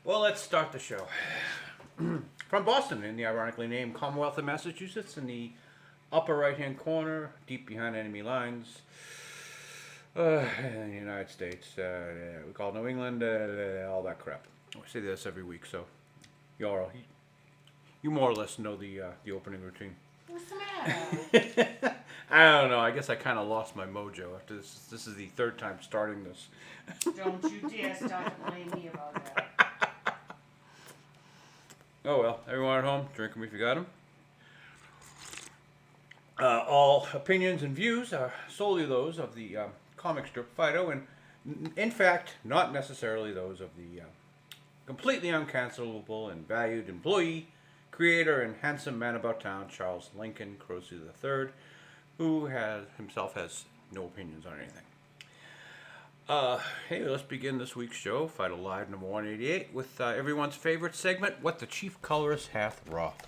Well, let's start the show. From Boston, in the ironically named Commonwealth of Massachusetts, in the upper right-hand corner, deep behind enemy lines, in the United States, we call New England, all that crap. I say this every week, so you more or less know the opening routine. What's the matter? I don't know. I guess I kind of lost my mojo after this. This is the third time starting this. Don't you dare start to blame me about that. Oh well, everyone at home, drink them if you got them. All opinions and views are solely those of the comic strip Fido, and in fact, not necessarily those of the completely uncancelable and valued employee, creator, and handsome man about town, Charles Lincoln Crosby III, who himself has no opinions on anything. Hey, let's begin this week's show, Fido Live number 188, with everyone's favorite segment, What the Chief Colorist Hath Wrought.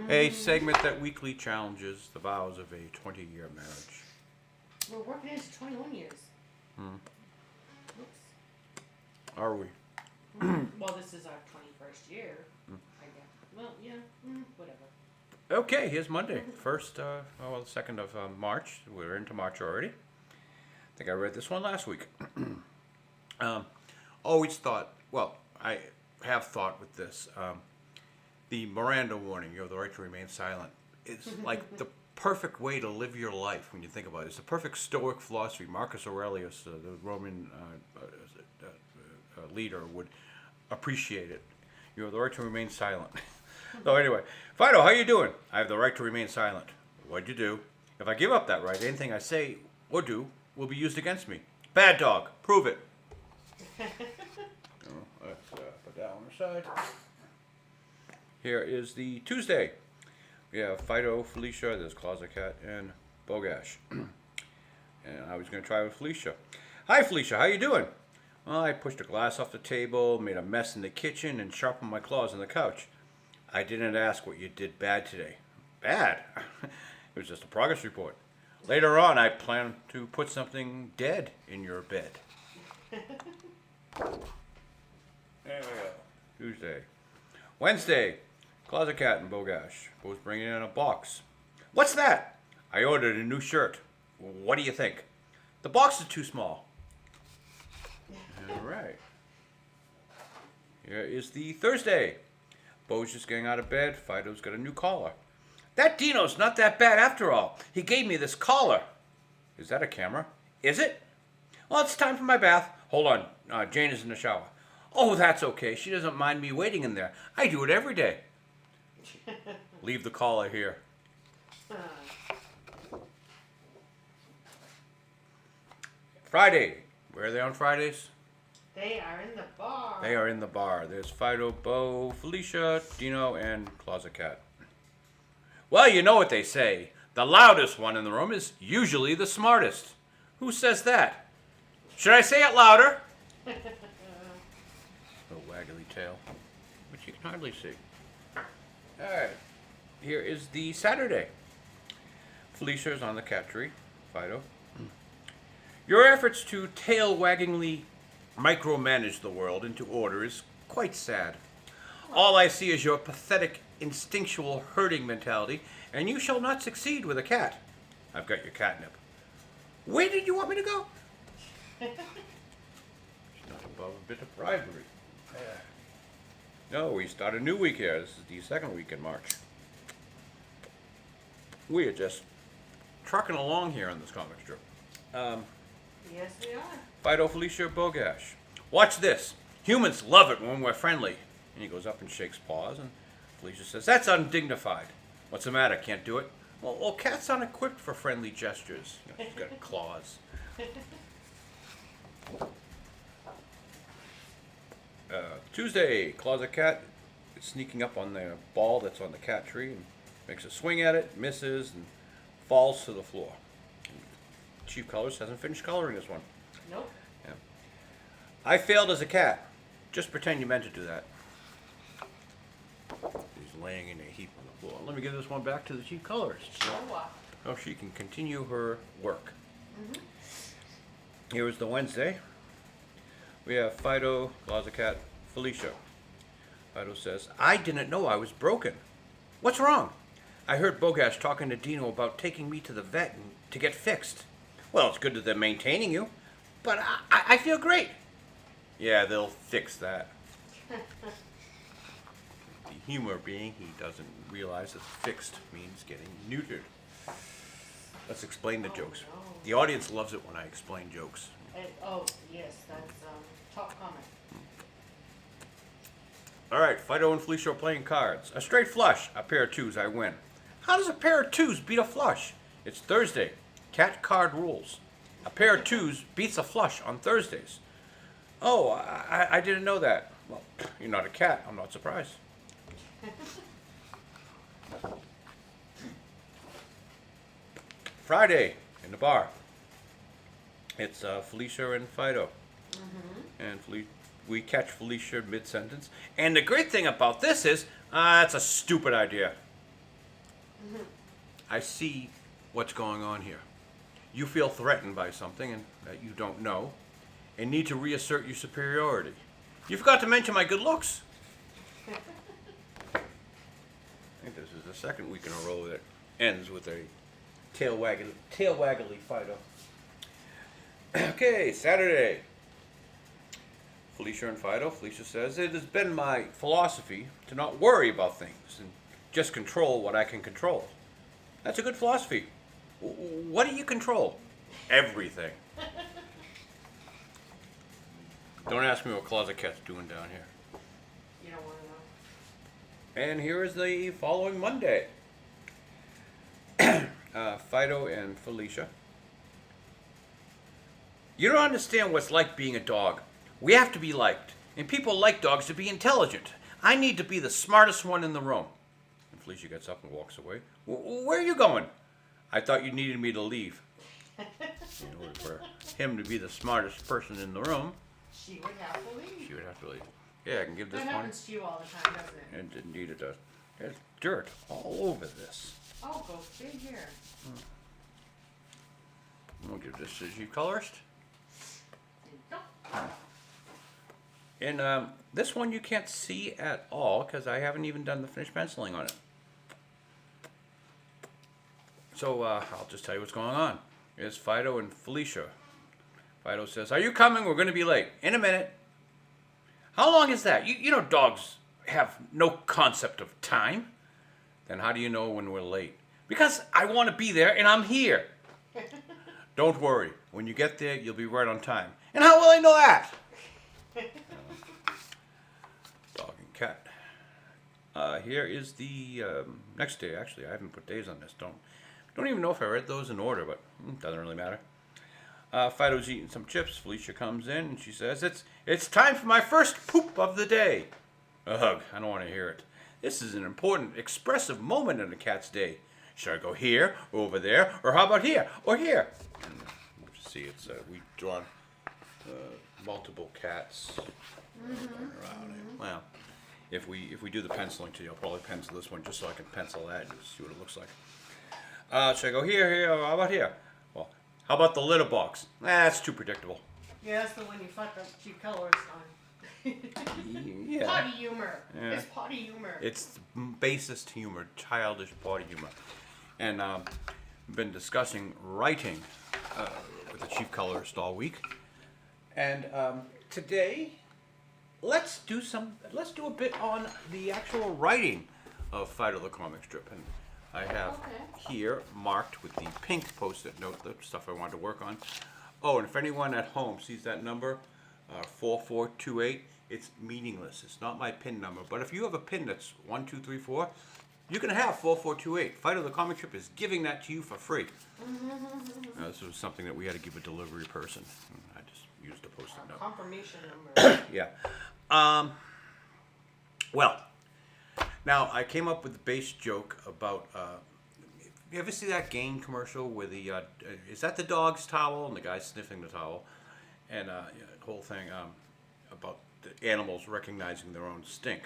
A segment that weekly challenges the vows of a 20-year marriage. We're working into 21 years. Oops. Are we? Well, this is our 21st year, I guess. Well, yeah, whatever. Okay, here's Monday, the 2nd of March. We're into March already. I think I read this one last week. Always thought, well, I have thought with this, the Miranda warning, you have the right to remain silent, is like the perfect way to live your life when you think about it. It's the perfect Stoic philosophy. Marcus Aurelius, the Roman leader, would appreciate it. You have the right to remain silent. So anyway, Fido, how you doing? I have the right to remain silent. What'd you do? If I give up that right, anything I say or do will be used against me. Bad dog. Prove it. Let's put that on the side. Here is the Tuesday. We have Fido, Felicia, there's Closet Cat, and Bogash. And I was going to try with Felicia. Hi, Felicia. How you doing? Well, I pushed a glass off the table, made a mess in the kitchen, and sharpened my claws on the couch. I didn't ask what you did bad today. Bad? It was just a progress report. Later on, I plan to put something dead in your bed. There we go. Tuesday. Wednesday. Closet Cat and Bogash both bringing in a box. What's that? I ordered a new shirt. What do you think? The box is too small. All right. Here is the Thursday. Bo's just getting out of bed. Fido's got a new collar. That Dino's not that bad after all. He gave me this collar. Is that a camera? Is it? Well, it's time for my bath. Hold on. Jane is in the shower. Oh, that's okay. She doesn't mind me waiting in there. I do it every day. Leave the collar here. Friday. Where are they on Fridays? They are in the bar. They are in the bar. There's Fido, Bo, Felicia, Dino, and Closet Cat. Well, you know what they say. The loudest one in the room is usually the smartest. Who says that? Should I say it louder? A waggly tail, which you can hardly see. All right. Here is the Saturday. Felicia's on the cat tree. Fido. Your efforts to tail-waggingly micromanage the world into order is quite sad. All I see is your pathetic, instinctual herding mentality, and you shall not succeed with a cat. I've got your catnip. Where did you want me to go? She's not above a bit of bribery. No, we start a new week here. This is the second week in March. We are just trucking along here on this comic strip. Yes, we are. Fido, Felicia, Bogash. Watch this. Humans love it when we're friendly. And he goes up and shakes paws, and Felicia says, that's undignified. What's the matter? Can't do it? Well, cats aren't equipped for friendly gestures. She's got claws. Tuesday, Closet Cat is sneaking up on the ball that's on the cat tree and makes a swing at it, misses, and falls to the floor. Chief Colorist hasn't finished coloring this one. Nope. Yeah. I failed as a cat. Just pretend you meant to do that. He's laying in a heap on the floor. Let me give this one back to the chief colorist so she can continue her work. Here is the Wednesday. We have Fido, Closet Cat, Felicia. Fido says, I didn't know I was broken. What's wrong? I heard Bogash talking to Dino about taking me to the vet to get fixed. Well, it's good that they're maintaining you, but I feel great. Yeah, they'll fix that. The humor being he doesn't realize that fixed means getting neutered. Let's explain the jokes. No. The audience loves it when I explain jokes. Oh, yes, that's top comment. All right, Fido and Felicia are playing cards. A straight flush, a pair of twos, I win. How does a pair of twos beat a flush? It's Thursday. Cat card rules. A pair of twos beats a flush on Thursdays. Oh, I didn't know that. Well, you're not a cat. I'm not surprised. Friday in the bar. It's Felicia and Fido. And we catch Felicia mid-sentence. And the great thing about this is, it's a stupid idea. I see what's going on here. You feel threatened by something and that you don't know, and need to reassert your superiority. You forgot to mention my good looks. I think this is the second week in a row that ends with a tail waggly Fido. Okay, Saturday. Felicia and Fido. Felicia says, it has been my philosophy to not worry about things and just control what I can control. That's a good philosophy. What do you control? Everything. Don't ask me what Closet Cat's doing down here. You don't want to know. And here is the following Monday. Fido and Felicia. You don't understand what it's like being a dog. We have to be liked. And people like dogs to be intelligent. I need to be the smartest one in the room. And Felicia gets up and walks away. Where are you going? I thought you needed me to leave. In order for him to be the smartest person in the room, She would have to leave. she would have to leave. Yeah, I can give this That one. happens to you all the time, doesn't it? And indeed it does. There's dirt all over this. Oh, go figure. We'll give this to the colorist. Don't. And this one you can't see at all because I haven't even done the finished penciling on it. So I'll just tell you what's going on. It's Fido and Felicia. Fido says, are you coming? We're going to be late. In a minute. How long is that? You know dogs have no concept of time. Then how do you know when we're late? Because I want to be there and I'm here. Don't worry. When you get there, you'll be right on time. And how will I know that? Dog and cat. Here is the next day. Actually, I haven't put days on this. Don't even know if I read those in order, but doesn't really matter. Fido's eating some chips. Felicia comes in and she says, "It's time for my first poop of the day." Ugh, I don't want to hear it. This is an important, expressive moment in a cat's day. Should I go here, or over there, or how about here, or here? And see, it's we drawn multiple cats around it. Well, if we do the penciling today, I'll probably pencil this one just so I can pencil that and see what it looks like. Should I go here, or how about here? Well, how about the litter box? That's too predictable. Yeah, that's the one you fucked up chief colorist on. Yeah. Potty humor. Yeah. It's potty humor. It's basest humor, childish body humor. And we've been discussing writing with the chief colorist all week. And today, let's do a bit on the actual writing of Fido the comic strip. And I have here marked with the pink post-it note the stuff I wanted to work on. Oh, and if anyone at home sees that number, 4428, it's meaningless. It's not my PIN number. But if you have a PIN that's 1234, you can have 4428. Fido the comic strip is giving that to you for free. This was something that we had to give a delivery person. I just used a post-it note. Confirmation number. Yeah. Well, now I came up with the base joke about. You ever see that Gain commercial where the is that the dog's towel and the guy's sniffing the towel, and the whole thing about the animals recognizing their own stink,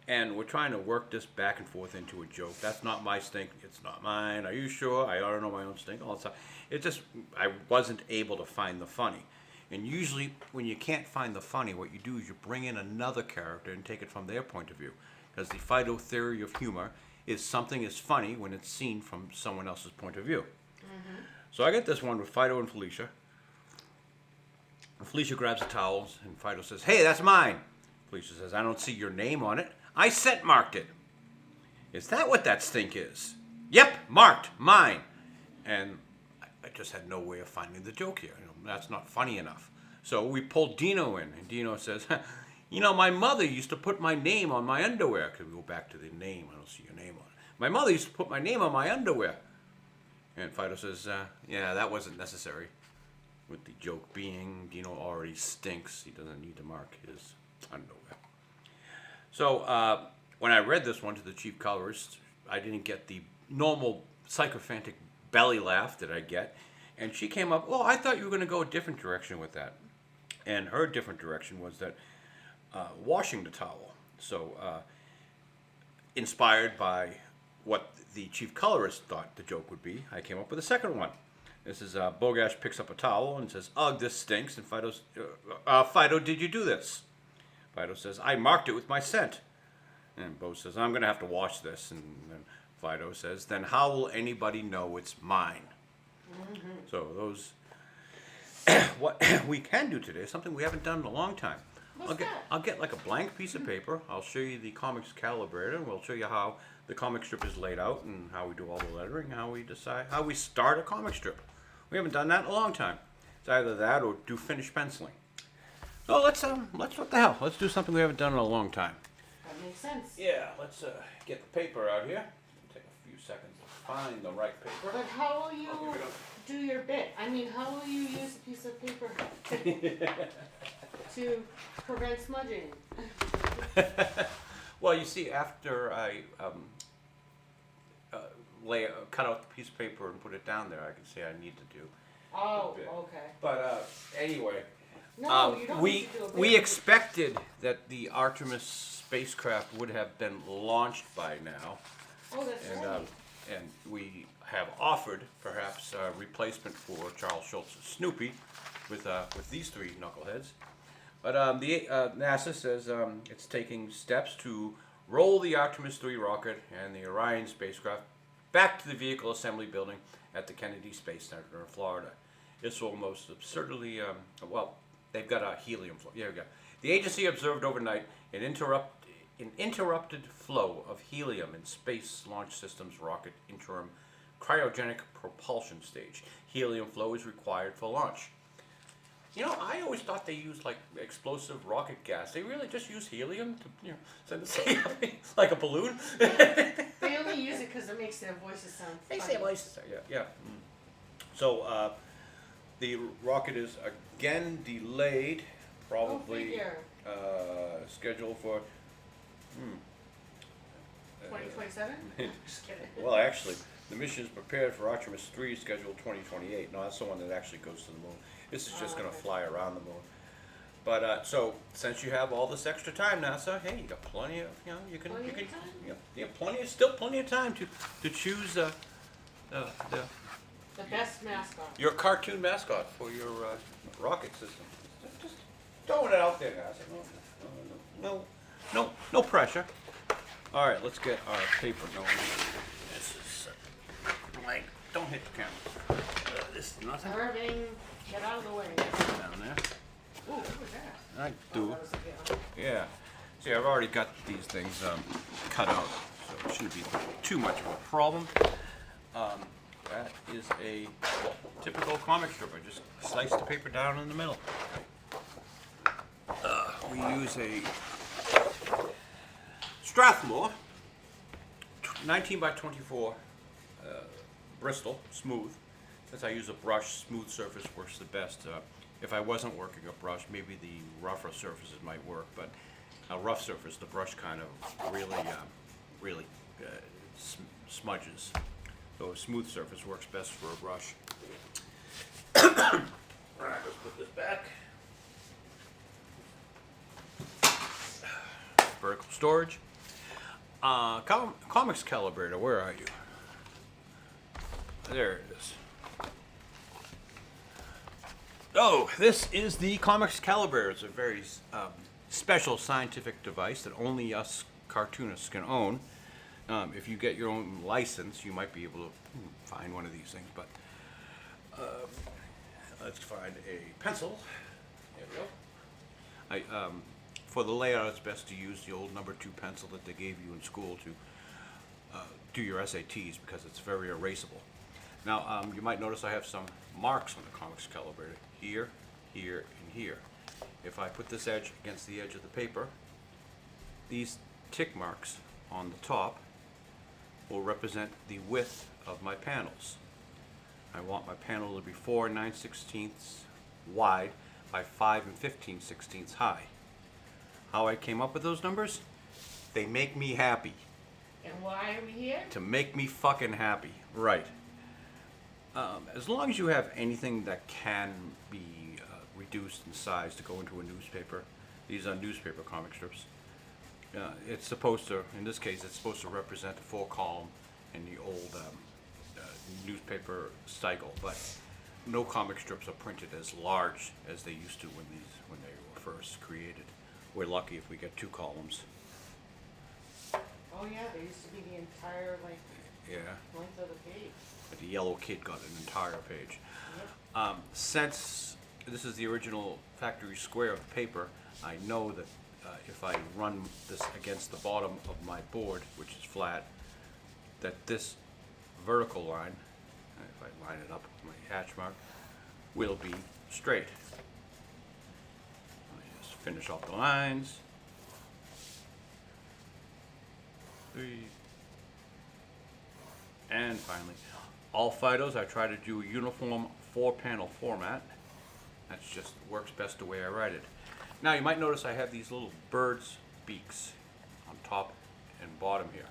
and we're trying to work this back and forth into a joke. That's not my stink. It's not mine. Are you sure? I ought to know my own stink all the time. It just I wasn't able to find the funny. And usually, when you can't find the funny, what you do is you bring in another character and take it from their point of view. Because the Fido theory of humor is something is funny when it's seen from someone else's point of view. So I get this one with Fido and Felicia. Felicia grabs the towels, and Fido says, "Hey, that's mine." Felicia says, "I don't see your name on it. I scent marked it." "Is that what that stink is?" "Yep, marked, mine." And I just had no way of finding the joke here. That's not funny enough. So we pulled Dino in, and Dino says, "My mother used to put my name on my underwear." Because we go back to the name. I don't see your name on it. "My mother used to put my name on my underwear." And Fido says, "Yeah, that wasn't necessary." With the joke being, Dino already stinks. He doesn't need to mark his underwear. So when I read this one to the chief colorist, I didn't get the normal sycophantic belly laugh that I get. And she came up, "Oh, I thought you were going to go a different direction with that." And her different direction was that washing the towel. So inspired by what the chief colorist thought the joke would be, I came up with a second one. This is Bogash picks up a towel and says, "Ugh, this stinks." And Fido's, "Fido, did you do this?" Fido says, "I marked it with my scent." And Bo says, "I'm going to have to wash this." And then Fido says, "Then how will anybody know it's mine?" So those, what we can do today is something we haven't done in a long time. I'll get like a blank piece of paper. I'll show you the comics calibrator, and we'll show you how the comic strip is laid out and how we do all the lettering, how we start a comic strip. We haven't done that in a long time. It's either that or do finished penciling. So let's what the hell? Let's do something we haven't done in a long time. That makes sense. Yeah, let's get the paper out here. Take a few seconds to find the right paper. But how will you do your bit? I mean, how will you use a piece of paper to prevent smudging? Well, you see, after I cut out the piece of paper and put it down there, I can say I need to do. Oh, okay. But anyway, No, you don't need to do a we bit. expected that the Artemis spacecraft would have been launched by now, Oh, that's right. and we have offered perhaps a replacement for Charles Schultz's Snoopy with these three knuckleheads. But the NASA says it's taking steps to roll the Artemis 3 rocket and the Orion spacecraft back to the vehicle assembly building at the Kennedy Space Center in Florida. This will most absurdly, they've got a helium flow. Yeah, we go. The agency observed overnight an interrupted flow of helium in Space Launch System's rocket interim cryogenic propulsion stage. Helium flow is required for launch. I always thought they used like explosive rocket gas. They really just use helium to, send it like a balloon. They only use it because it makes their voices sound funny. Makes their voices sound, yeah. So the rocket is again delayed, probably scheduled for. 2027? Just kidding. Well, actually, the mission is prepared for Artemis 3, scheduled 2028. No, that's the one that actually goes to the moon. This is just going to fly around the moon. But so since you have all this extra time, NASA, hey, you got plenty of, still plenty of time to choose the best mascot. your cartoon mascot for your rocket system. Just throwing it out there, NASA. No pressure. All right, let's get our paper going. This is don't hit the camera. This is nothing. Irving, get out of the way. Down there. Ooh, what was that? I do. That was a gift. Yeah. See, I've already got these things cut out, so it shouldn't be too much of a problem. That is a typical comic strip. I just slice the paper down in the middle. We use a Strathmore 19 by 24 Bristol smooth. Since I use a brush, smooth surface works the best. If I wasn't working a brush, maybe the rougher surfaces might work, but a rough surface, the brush kind of really smudges. So a smooth surface works best for a brush. All right, let's put this back. Vertical storage. Comics calibrator, where are you? There it is. Oh, this is the Comics Calibrator. It's a very special scientific device that only us cartoonists can own. If you get your own license, you might be able to find one of these things. But let's find a pencil. There we go. For the layout, it's best to use the old number 2 pencil that they gave you in school to do your SATs because it's very erasable. Now, you might notice I have some marks on the Comics Calibrator. Here, here, and here. If I put this edge against the edge of the paper, these tick marks on the top will represent the width of my panels. I want my panel to be 4 9/16 wide by 5 15/16 high. How I came up with those numbers? They make me happy. And why are we here? To make me fucking happy. Right. As long as you have anything that can be reduced in size to go into a newspaper, these are newspaper comic strips. It's supposed to, in this case, it's supposed to represent a 4-column in the old newspaper cycle, but no comic strips are printed as large as they used to when they were first created. We're lucky if we get 2 columns. Oh yeah, there used to be the entire length of the page. But the yellow kid got an entire page. Yep. Since this is the original factory square of the paper, I know that if I run this against the bottom of my board, which is flat, that this vertical line, if I line it up with my hatch mark, will be straight. Let me just finish off the lines. 3. And finally, all Fidos, I try to do a uniform 4-panel format. That just works best the way I write it. Now you might notice I have these little bird's beaks on top and bottom here.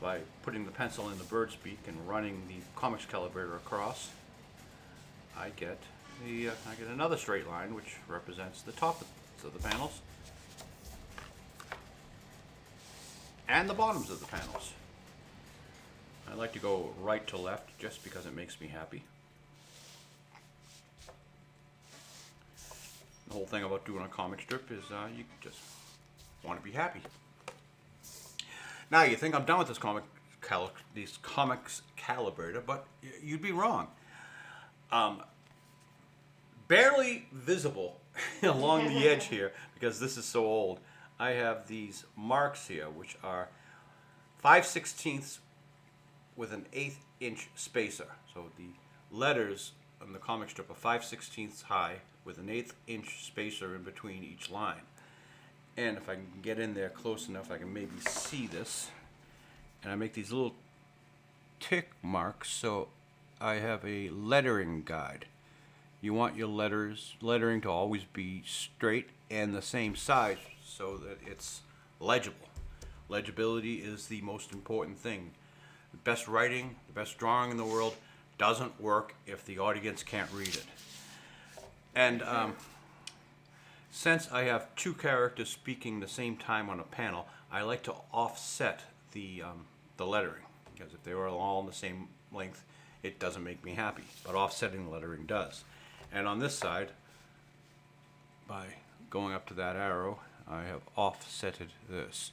By putting the pencil in the bird's beak and running the Comics Calibrator across, I get another straight line which represents the top of the panels and the bottoms of the panels. I like to go right to left just because it makes me happy. The whole thing about doing a comic strip is you just want to be happy. Now you think I'm done with this comics calibrator, but you'd be wrong. Barely visible along the edge here, because this is so old, I have these marks here, which are 5/16 with an 1/8 inch spacer. So the letters on the comic strip are 5/16 high with an 1/8 inch spacer in between each line. And if I can get in there close enough, I can maybe see this. And I make these little tick marks, so I have a lettering guide. You want your lettering to always be straight and the same size so that it's legible. Legibility is the most important thing. The best writing, the best drawing in the world doesn't work if the audience can't read it. And since I have 2 characters speaking the same time on a panel, I like to offset the lettering, because if they were all on the same length, it doesn't make me happy. But offsetting the lettering does. And on this side, by going up to that arrow, I have offsetted this.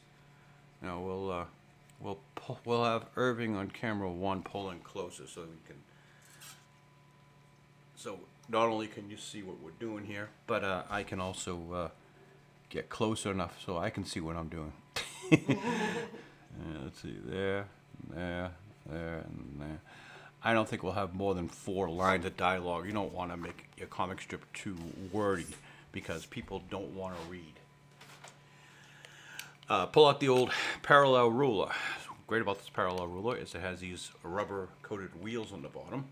Now we'll have Irving on camera 1 pulling closer so we can. So not only can you see what we're doing here, but I can also get closer enough so I can see what I'm doing. Let's see, there, and there. I don't think we'll have more than 4 lines of dialogue. You don't want to make your comic strip too wordy because people don't want to read. Pull out the old parallel ruler. What's great about this parallel ruler is it has these rubber coated wheels on the bottom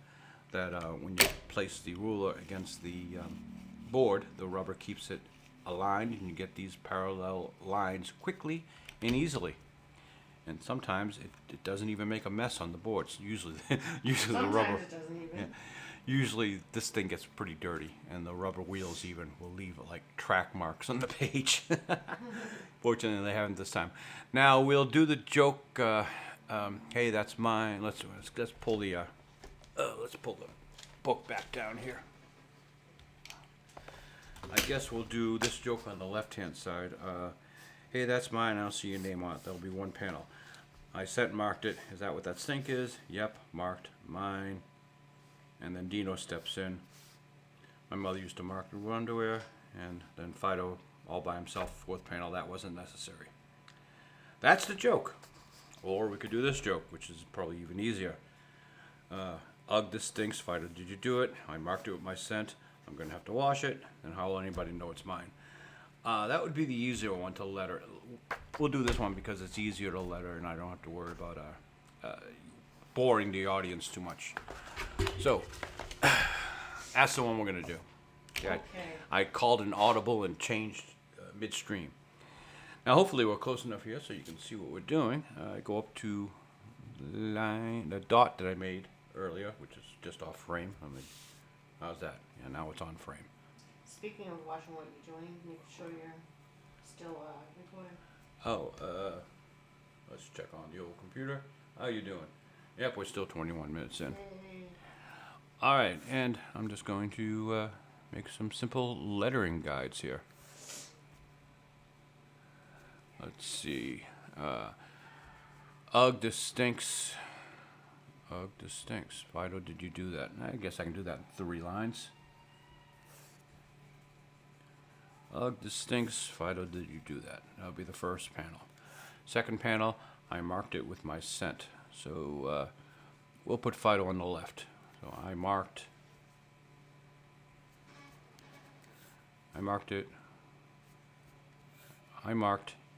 that when you place the ruler against the board, the rubber keeps it aligned and you get these parallel lines quickly and easily. And sometimes it doesn't even make a mess on the boards. Usually the rubber. It doesn't even. Yeah, usually this thing gets pretty dirty, and the rubber wheels even will leave like track marks on the page. Fortunately, they haven't this time. Now we'll do the joke. Hey, that's mine. Let's pull the book back down here. I guess we'll do this joke on the left-hand side. Hey, that's mine. I don't see your name on it. There'll be one panel. I sent marked it. Is that what that stink is? Yep, marked mine. And then Dino steps in. My mother used to mark her underwear, and then Fido all by himself, fourth panel. That wasn't necessary. That's the joke. Or we could do this joke, which is probably even easier. Ugh, this stinks. Fido, did you do it? I marked it with my scent. I'm going to have to wash it. And how will anybody know it's mine? That would be the easier one to letter. We'll do this one because it's easier to letter, and I don't have to worry about boring the audience too much. So, that's the one we're going to do. Okay. I called an audible and changed midstream. Now, hopefully, we're close enough here so you can see what we're doing. I go up to the dot that I made earlier, which is just off frame. How's that? Yeah, now it's on frame. Speaking of watching what you're doing, make sure you're still recording. Oh, let's check on the old computer. How you doing? Yep, we're still 21 minutes in. All right, and I'm just going to make some simple lettering guides here. Let's see. Ugh, this stinks. Ugh, this stinks. Fido, did you do that? I guess I can do that in 3 lines. Ugh, this stinks. Fido, did you do that? That'll be the first panel. Second panel, I marked it with my scent. So we'll put Fido on the left. So I marked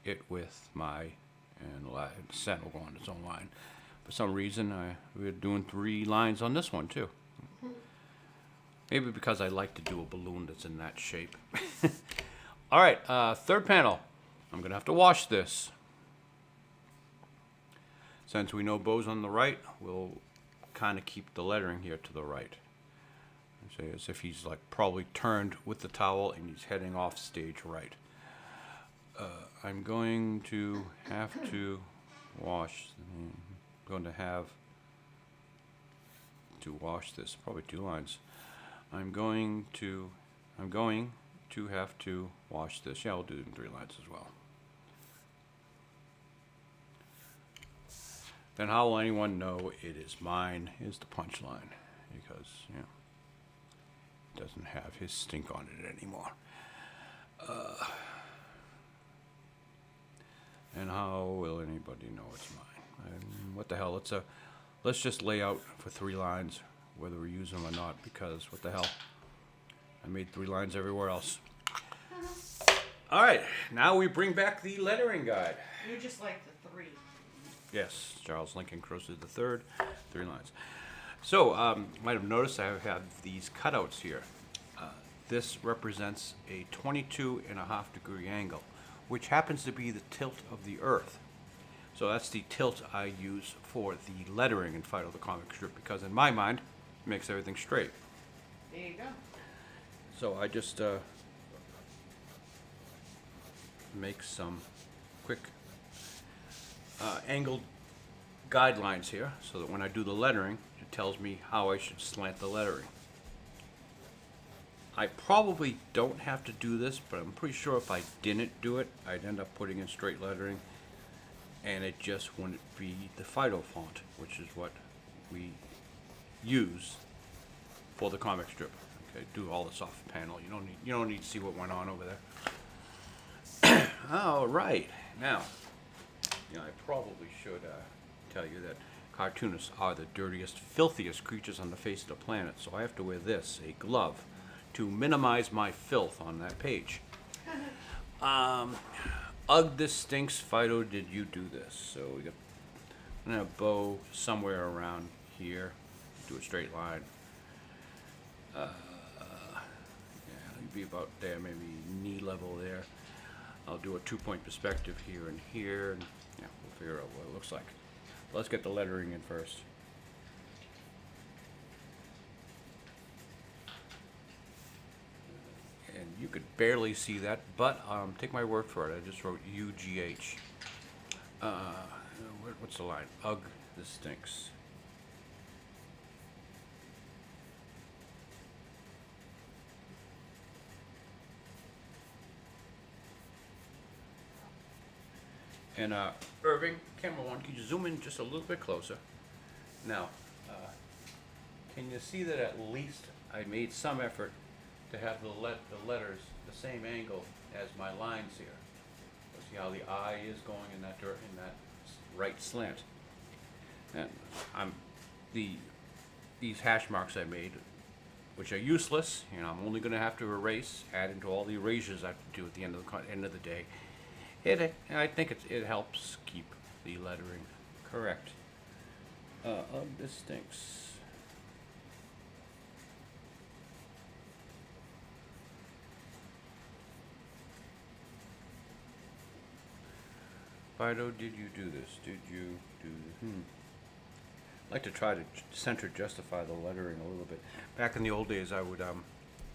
it with my, and scent will go on its own line. For some reason, we're doing 3 lines on this one too. Maybe because I like to do a balloon that's in that shape. All right, third panel. I'm going to have to wash this. Since we know Bo's on the right, we'll kind of keep the lettering here to the right. Say as if he's like probably turned with the towel and he's heading off stage right. I'm going to have to wash. I'm going to have to wash this. Probably 2 lines. I'm going to have to wash this. Yeah, I'll do it in 3 lines as well. Then how will anyone know it is mine is the punchline, because it doesn't have his stink on it anymore. And how will anybody know it's mine? What the hell? Let's just lay out for 3 lines, whether we use them or not, because what the hell? I made 3 lines everywhere else. All right, now we bring back the lettering guide. You just like the 3. Yes, Charles Lincoln Crossley III, 3 lines. So, might have noticed I have these cutouts here. This represents a 22.5-degree angle, which happens to be the tilt of the Earth. So that's the tilt I use for the lettering in Fido the comic strip, because in my mind, it makes everything straight. There you go. So I just make some quick angled guidelines here, so that when I do the lettering, it tells me how I should slant the lettering. I probably don't have to do this, but I'm pretty sure if I didn't do it, I'd end up putting in straight lettering, and it just wouldn't be the Fido font, which is what we use for the comic strip. Okay, do all this off panel. You don't need to see what went on over there. All right, now, I probably should tell you that cartoonists are the dirtiest, filthiest creatures on the face of the planet. So I have to wear this, a glove, to minimize my filth on that page. Ugh, this stinks. Fido, did you do this? So I'm gonna have Bo somewhere around here. Do a straight line. Yeah, it'd be about there, maybe knee level there. I'll do a 2-point perspective here and here, and yeah, we'll figure out what it looks like. Let's get the lettering in first. And you could barely see that, but take my word for it. I just wrote UGH. What's the line? Ugh, this stinks. And Irving, camera one, can you zoom in just a little bit closer? Now, can you see that at least I made some effort to have the letters the same angle as my lines here? See how the eye is going in that right slant. And these hash marks I made, which are useless, I'm only going to have to erase, add into all the erasures I have to do at the end of the day. I think it helps keep the lettering correct. This stinks. Fido, did you do this? Did you do this? I like to try to center justify the lettering a little bit. Back in the old days, I would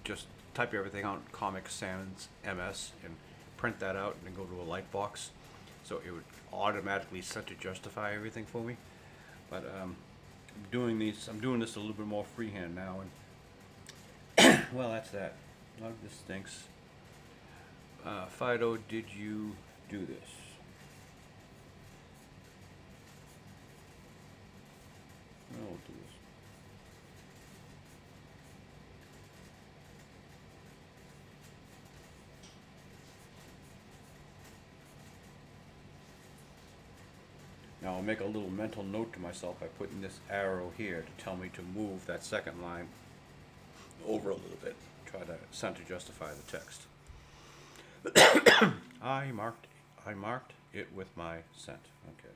just type everything out in Comic Sans MS and print that out and then go to a light box, so it would automatically center justify everything for me. But I'm doing this a little bit more freehand now, and well, that's that. Oh, this stinks. Fido, did you do this? We'll do this. Now I'll make a little mental note to myself by putting this arrow here to tell me to move that second line over a little bit. Try to center justify the text. I marked it with my cent. Okay.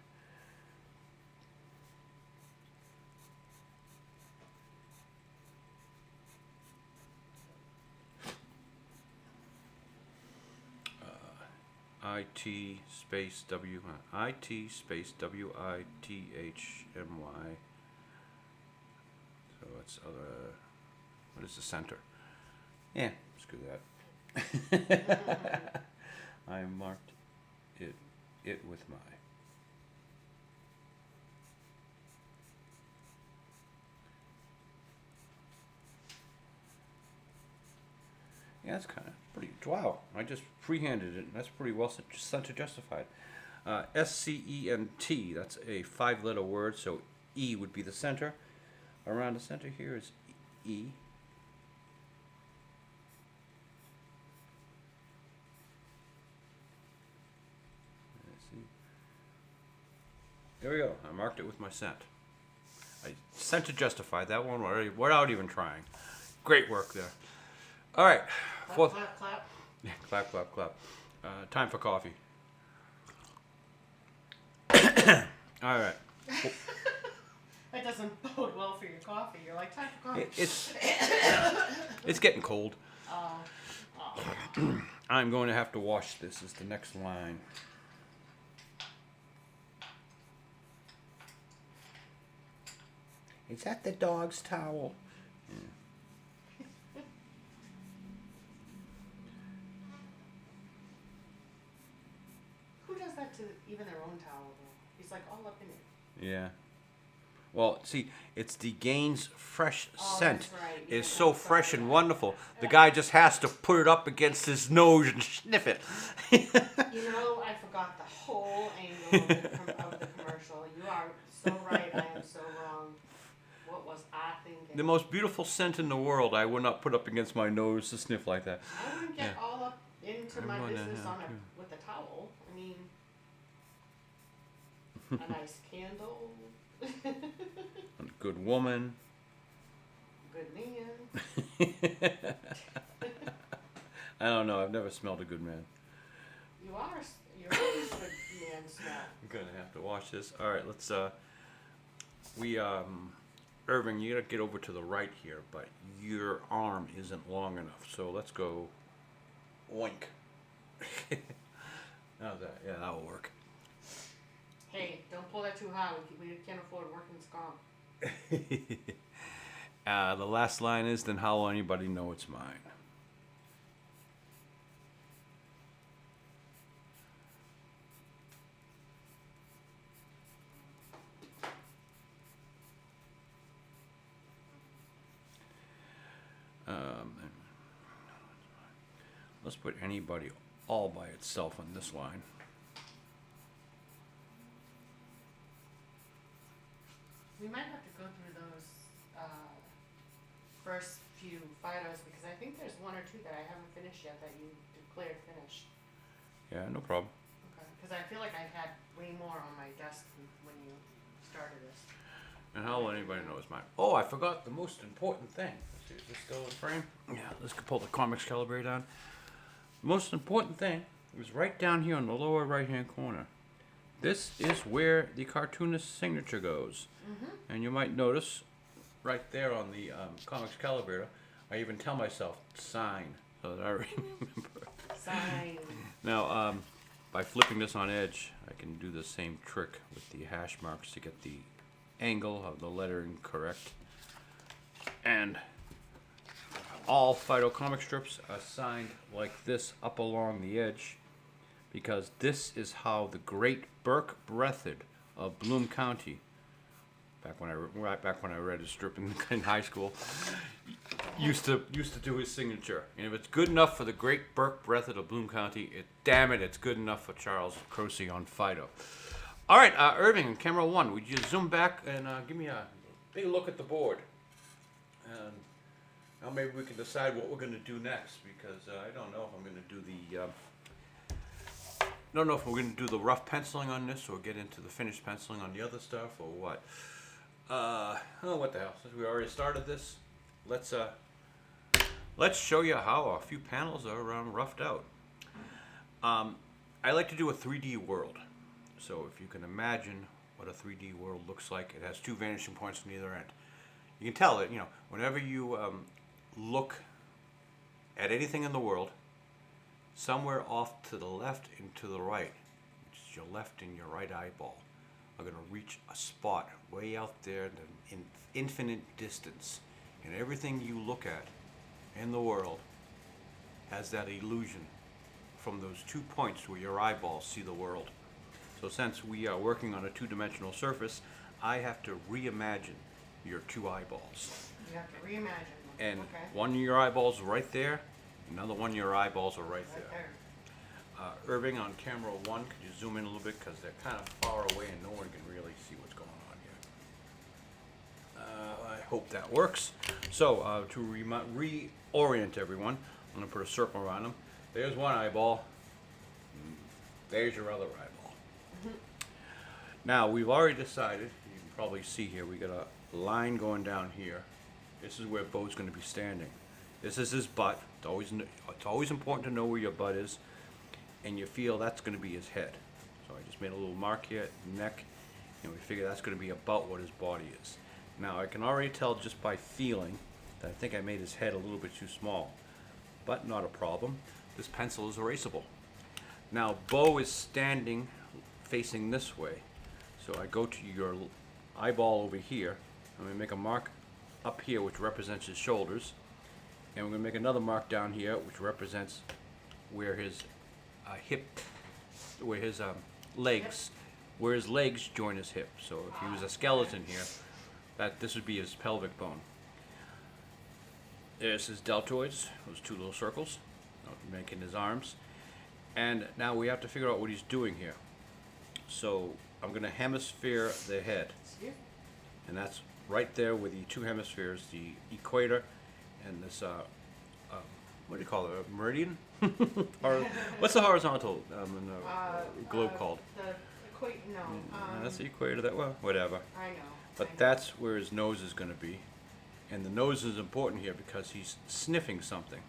IT space IT space WITHMY. So it's what is the center? Yeah, screw that. I marked it with my. Yeah, that's kind of pretty. Wow, I just freehanded it. That's pretty well center justified. SCENT, that's a 5-letter word, so E would be the center. Around the center here is E. Let's see. There we go. I marked it with my cent. I center justified that one without even trying. Great work there. All right. Clap, clap, clap. Clap, clap, clap. Time for coffee. All right. That doesn't bode well for your coffee. You're like, time for coffee. It's getting cold. Oh. I'm going to have to wash this. Is the next line. Is that the dog's towel? Who does that to even their own towel, though? He's like all up in it. Yeah. Well, see, it's the Gaines fresh scent. That's right. It's Yeah, so fresh and wonderful. The guy just has to put it up against his nose and sniff it. I forgot the whole angle of the commercial. You are so right. I am so wrong. What was I thinking? The most beautiful scent in the world, I would not put up against my nose to sniff like that. I wouldn't get all up into my gonna business have with a towel. I mean, a nice candle. A good woman. Good man. I don't know. I've never smelled a good man. You're always a good man smell. I'm gonna have to wash this. All right, let's. Irving, you gotta get over to the right here, but your arm isn't long enough. So let's go. Oink. How's that? Yeah, that'll work. Hey, don't pull that too high. We can't afford workman's comp. The last line is, then how will anybody know it's mine? Let's put anybody all by itself on this line. first few Fidos because I think there's one or two that I haven't finished yet that you declared finished. Yeah, no problem. Okay. Because I feel like I had way more on my desk when you started this. And how will anybody know it's mine? Oh, I forgot the most important thing. Let's see, is this still in frame? Yeah, let's pull the comics calibrator down. The most important thing is right down here in the lower right-hand corner. This is where the cartoonist signature goes. Mm-hmm. And you might notice right there on the comics calibrator, I even tell myself, sign, so that I remember. Sign. Now, by flipping this on edge, I can do the same trick with the hash marks to get the angle of the lettering correct. And all Fido comic strips are signed like this up along the edge, because this is how the great Burke Brethard of Bloom County, back when I read his strip in high school, used to do his signature. And if it's good enough for the great Burke Brethard of Bloom County, damn it, it's good enough for Charles Croce on Fido. All right, Irving, camera one, would you zoom back and give me a big look at the board? And now maybe we can decide what we're going to do next, because I don't know if I'm going to do the don't know if we're going to do the rough penciling on this or get into the finished penciling on the other stuff or what. Oh, what the hell? Since we already started this, let's show you how a few panels are roughed out. I like to do a 3D world. So if you can imagine what a 3D world looks like, it has two vanishing points on either end. You can tell that, whenever you look at anything in the world, somewhere off to the left and to the right, which is your left and your right eyeball, are going to reach a spot way out there in infinite distance. And everything you look at in the world has that illusion from those 2 points where your eyeballs see the world. So since we are working on a two-dimensional surface, I have to reimagine your two eyeballs. You have to reimagine them. And okay. One of your eyeballs is right there, another one of your eyeballs are right there. Irving, on camera one, could you zoom in a little bit, because they're kind of far away and no one can really see what's going on here. I hope that works. So to reorient everyone, I'm going to put a circle around them. There's one eyeball. There's your other eyeball. Now, we've already decided, you can probably see here, we got a line going down here. This is where Bo's going to be standing. This is his butt. It's always important to know where your butt is, and you feel that's going to be his head. So I just made a little mark here, neck, and we figure that's going to be about what his body is. Now, I can already tell just by feeling that I think I made his head a little bit too small, but not a problem. This pencil is erasable. Now, Bo is standing facing this way. So I go to your eyeball over here. I'm going to make a mark up here which represents his shoulders. And we're going to make another mark down here which represents where his legs join his hip. So if he was a skeleton here, this would be his pelvic bone. There's his deltoids, those two little circles, making his arms. And now we have to figure out what he's doing here. So I'm going to hemisphere the head. And that's right there with the two hemispheres, the equator and this, what do you call it, a meridian? Or what's the horizontal globe called? The equator, no. That's the equator, whatever. I know. But that's where his nose is going to be. And the nose is important here because he's sniffing something.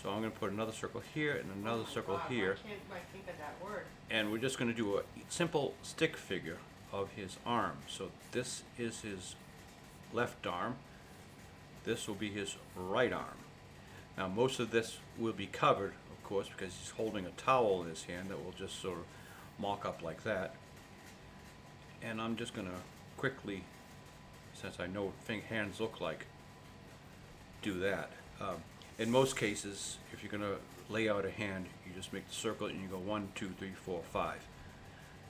So I'm going to put another circle here and another circle here. I can't think of that word. And we're just going to do a simple stick figure of his arm. So this is his left arm. This will be his right arm. Now most of this will be covered, of course, because he's holding a towel in his hand that will just sort of mock up like that. And I'm just going to quickly, since I know what hands look like, do that. In most cases, if you're going to lay out a hand, you just make the circle and you go 1, 2, 3, 4, 5.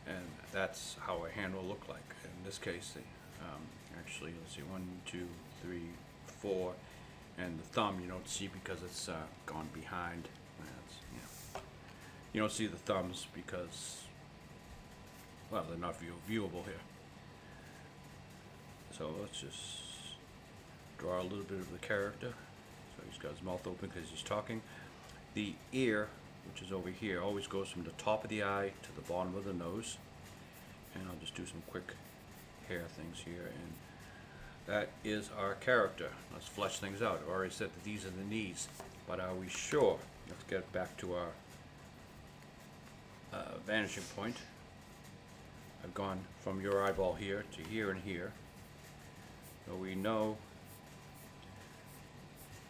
And that's how a hand will look like. In this case, actually, let's see, 1, 2, 3, 4. And the thumb you don't see because it's gone behind. You don't see the thumbs because, well, they're not viewable here. So let's just draw a little bit of the character. So he's got his mouth open because he's talking. The ear, which is over here, always goes from the top of the eye to the bottom of the nose. And I'll just do some quick hair things here, and that is our character. Let's flesh things out. I've already said that these are the knees, but are we sure? Let's get back to our vanishing point. I've gone from your eyeball here to here and here. So we know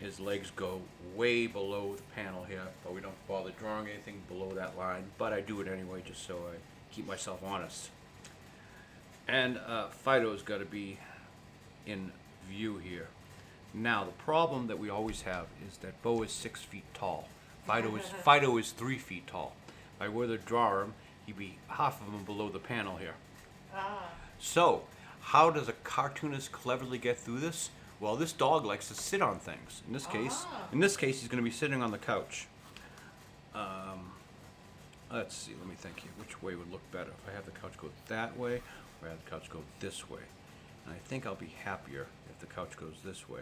his legs go way below the panel here, but we don't bother drawing anything below that line, but I do it anyway just so I keep myself honest. And Fido's got to be in view here. Now the problem that we always have is that Bo is 6 feet tall. Fido is 3 feet tall. If I were to draw him, he'd be half of him below the panel here. So how does a cartoonist cleverly get through this? Well, this dog likes to sit on things. In this case, he's going to be sitting on the couch. Let's see. Let me think here. Which way would look better? If I have the couch go that way, or I have the couch go this way. And I think I'll be happier if the couch goes this way.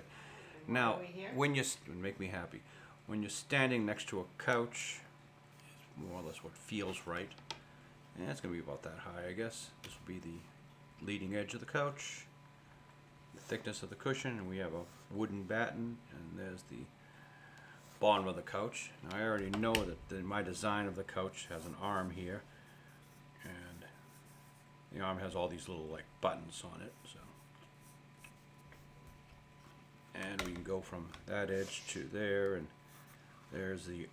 Now, when you make me happy, when you're standing next to a couch, it's more or less what feels right. And it's going to be about that high, I guess. This will be the leading edge of the couch, the thickness of the cushion, and we have a wooden batten, and there's the bottom of the couch. Now I already know that my design of the couch has an arm here, and the arm has all these little like buttons on it. So, and we can go from that edge to there, and there's the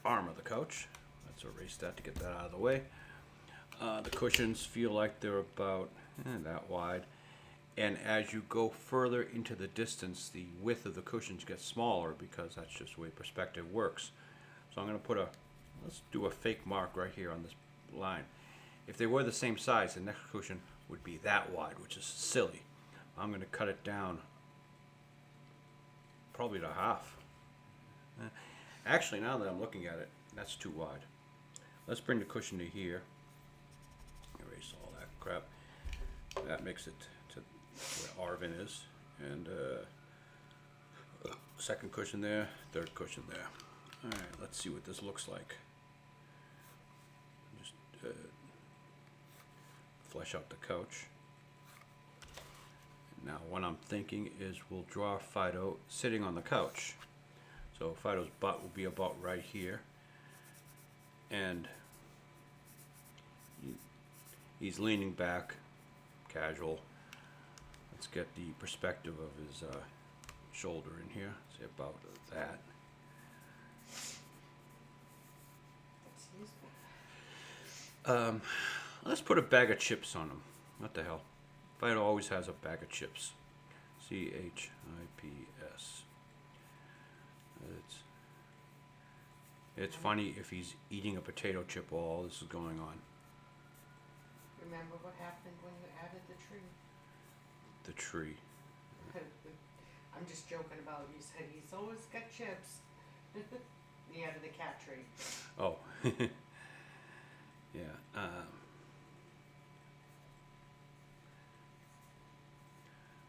arm of the couch. Let's erase that to get that out of the way. The cushions feel like they're about that wide. And as you go further into the distance, the width of the cushions gets smaller because that's just the way perspective works. So I'm going to let's do a fake mark right here on this line. If they were the same size, the next cushion would be that wide, which is silly. I'm going to cut it down probably to half. Actually, now that I'm looking at it, that's too wide. Let's bring the cushion to here. Erase all that crap. That makes it to where Arvin is. And second cushion there, third cushion there. Alright, let's see what this looks like. Just flesh out the couch. Now what I'm thinking is we'll draw Fido sitting on the couch. So Fido's butt will be about right here. And he's leaning back, casual. Let's get the perspective of his shoulder in here. Say about that. Let's put a bag of chips on him. What the hell? Fido always has a bag of chips. CHIPS. It's funny if he's eating a potato chip while all this is going on. Remember what happened when you added the tree? The tree. I'm just joking about it. You said he's always got chips. You added the cat tree. Oh. Yeah.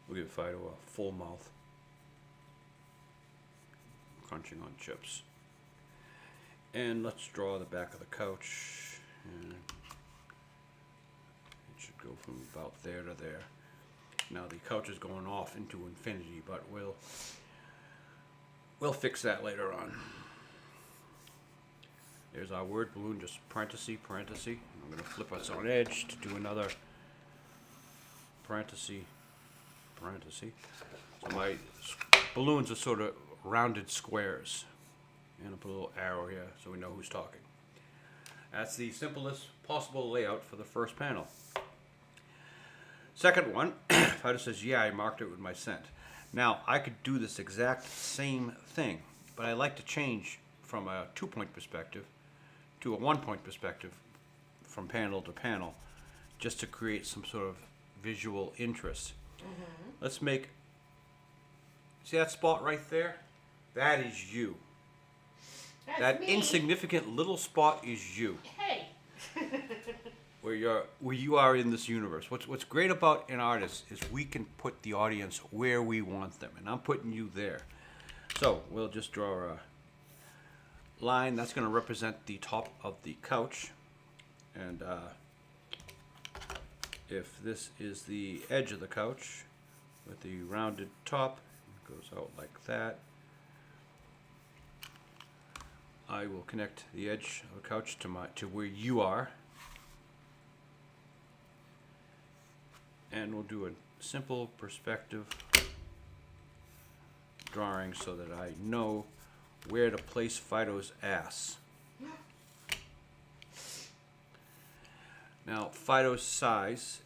We'll give Fido a full mouth. Crunching on chips. And let's draw the back of the couch. And it should go from about there to there. Now the couch is going off into infinity, but we'll fix that later on. There's our word balloon, just parenthesis. I'm going to flip us on edge to do another parenthesis. So my balloons are sort of rounded squares. And I'll put a little arrow here so we know who's talking. That's the simplest possible layout for the first panel. Second one, Fido says, yeah, I marked it with my scent. Now, I could do this exact same thing, but I like to change from a 2-point perspective to a 1-point perspective from panel to panel, just to create some sort of visual interest. Mm-hmm. Let's make, see that spot right there? That is you. That's that me. Insignificant little spot is you. Hey. where you are in this universe. What's great about an artist is we can put the audience where we want them, and I'm putting you there. So we'll just draw a line that's going to represent the top of the couch, and if this is the edge of the couch with the rounded top, it goes out like that. I will connect the edge of the couch to where you are, and we'll do a simple perspective drawing so that I know where to place Fido's ass. Now, Fido's size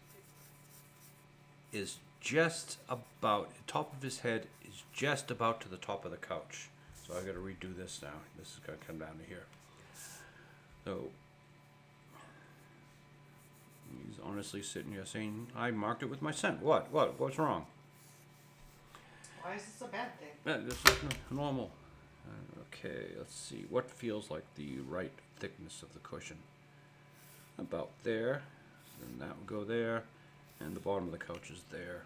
is just about, the top of his head is just about to the top of the couch. So I've got to redo this now. This is going to come down to here. So he's honestly sitting here saying, I marked it with my cent. What's wrong? Why is this a bad thing? This is normal. Okay, let's see. What feels like the right thickness of the cushion? About there. Then that will go there. And the bottom of the couch is there.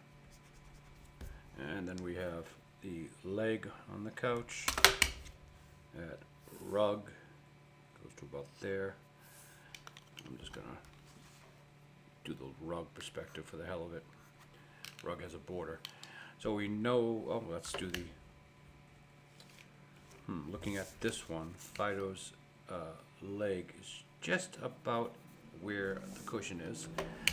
And then we have the leg on the couch. That rug goes to about there. I'm just going to do the rug perspective for the hell of it. Rug has a border. So we know, oh, let's do the, looking at this one, Fido's leg is just about where the cushion is.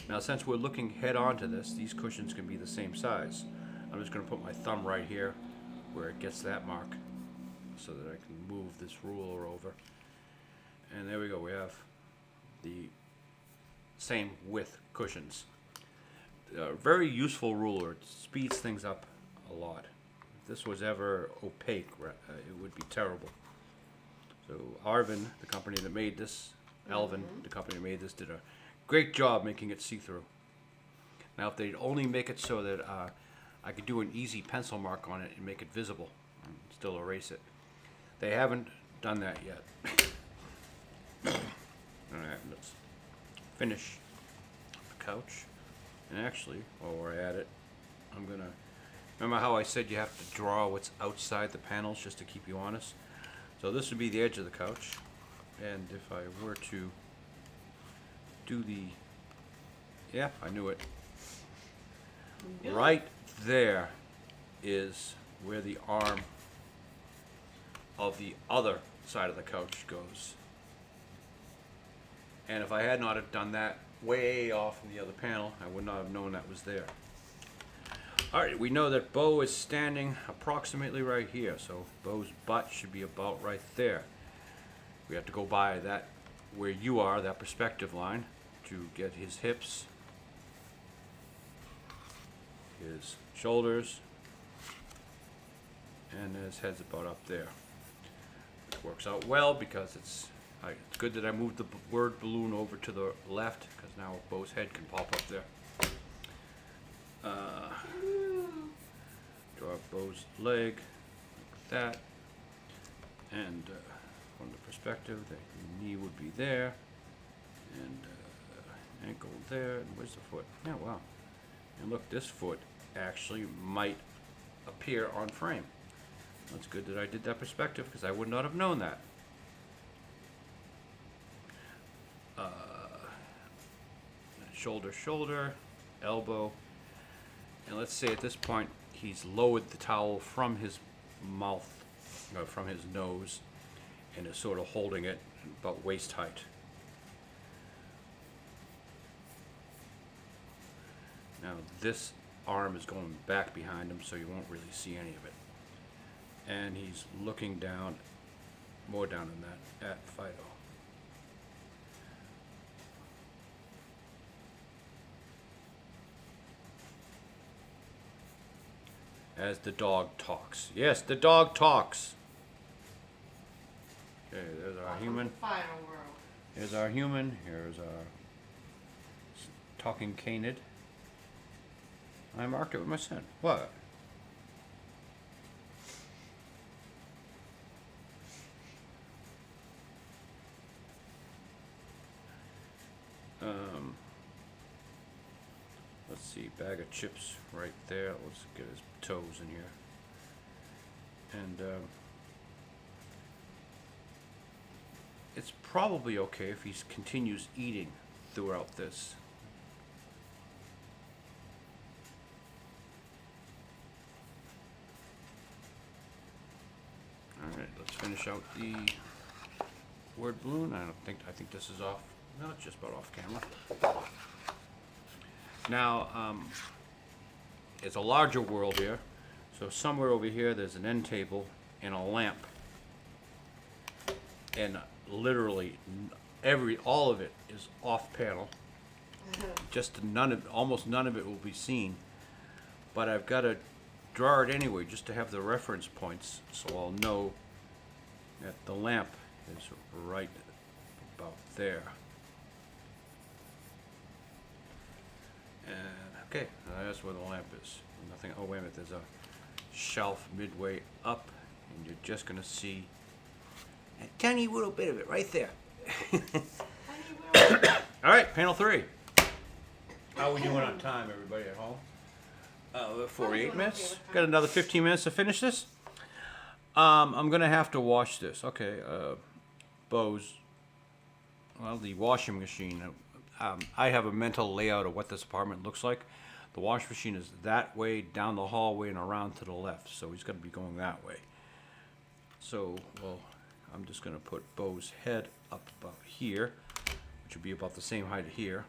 Now, since we're looking head on to this, these cushions can be the same size. I'm just going to put my thumb right here where it gets that mark so that I can move this ruler over. And there we go, we have the same width cushions. Very useful ruler. It speeds things up a lot. If this was ever opaque, it would be terrible. So Arvin, the company that made this, Alvin, the company that made this, did a great job making it see-through. Now, if they'd only make it so that I could do an easy pencil mark on it and make it visible and still erase it. They haven't done that yet. Alright, let's finish the couch. And actually, while we're at it, I'm gonna, remember how I said you have to draw what's outside the panels just to keep you honest? So this would be the edge of the couch. And if I were to do the, yeah, I knew it. Right there is where the arm of the other side of the couch goes. And if I had not have done that way off in the other panel, I would not have known that was there. Alright, we know that Bo is standing approximately right here, so Bo's butt should be about right there. We have to go by that, where you are, that perspective line, to get his hips, his shoulders, and his head's about up there. Which works out well because it's good that I moved the word balloon over to the left, because now Bo's head can pop up there. Draw Bo's leg like that, and from the perspective, the knee would be there, and ankle there, and where's the foot? Yeah, wow. And look, this foot actually might appear on frame. That's good that I did that perspective, because I would not have known that. Shoulder, elbow, and let's say at this point he's lowered the towel from his mouth, from his nose, and is sort of holding it about waist height. Now this arm is going back behind him, so you won't really see any of it. And he's looking down, more down than that, at Fido. As the dog talks. Yes, the dog talks. Okay, there's our human. Fido world. Here's our human. Here's our talking canid. I marked it with my son. What? Let's see, bag of chips right there. Let's get his toes in here. And it's probably okay if he continues eating throughout this. Alright, let's finish out the word balloon. I think this is off. No, it's just about off camera. Now, it's a larger world here. So somewhere over here there's an end table and a lamp. And literally all of it is off panel. Just almost none of it will be seen. But I've got to draw it anyway just to have the reference points so I'll know that the lamp is right about there. And okay, that's where the lamp is. Nothing. Oh wait a minute, there's a shelf midway up, and you're just gonna see a tiny little bit of it right there. All right, panel 3. How are we doing on time, everybody at home? 48 minutes. Got another 15 minutes to finish this. I'm gonna have to wash this. Okay, Bose. Well, the washing machine. I have a mental layout of what this apartment looks like. The washing machine is that way, down the hallway, and around to the left. So he's going to be going that way. So, well, I'm just going to put Bo's head up about here, which would be about the same height here.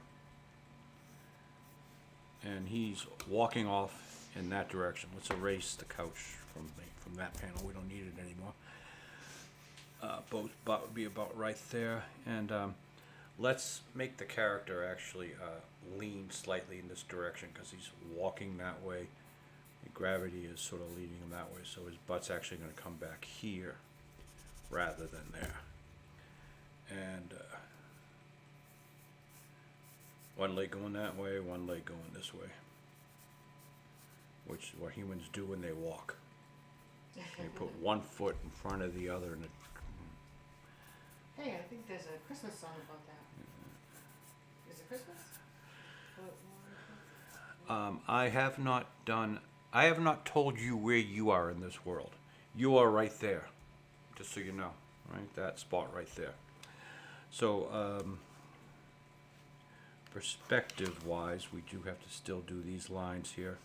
And he's walking off in that direction. Let's erase the couch from that panel. We don't need it anymore. Bo's butt would be about right there. And let's make the character actually lean slightly in this direction because he's walking that way. The gravity is sort of leading him that way, so his butt's actually going to come back here rather than there. And one leg going that way, one leg going this way, which is what humans do when they walk. They put one foot in front of the other, and Hey, I think there's a Christmas song about that. Is it Christmas? I have not told you where you are in this world. You are right there, just so you know, right? That spot right there. So, perspective-wise, we do have to still do these lines here.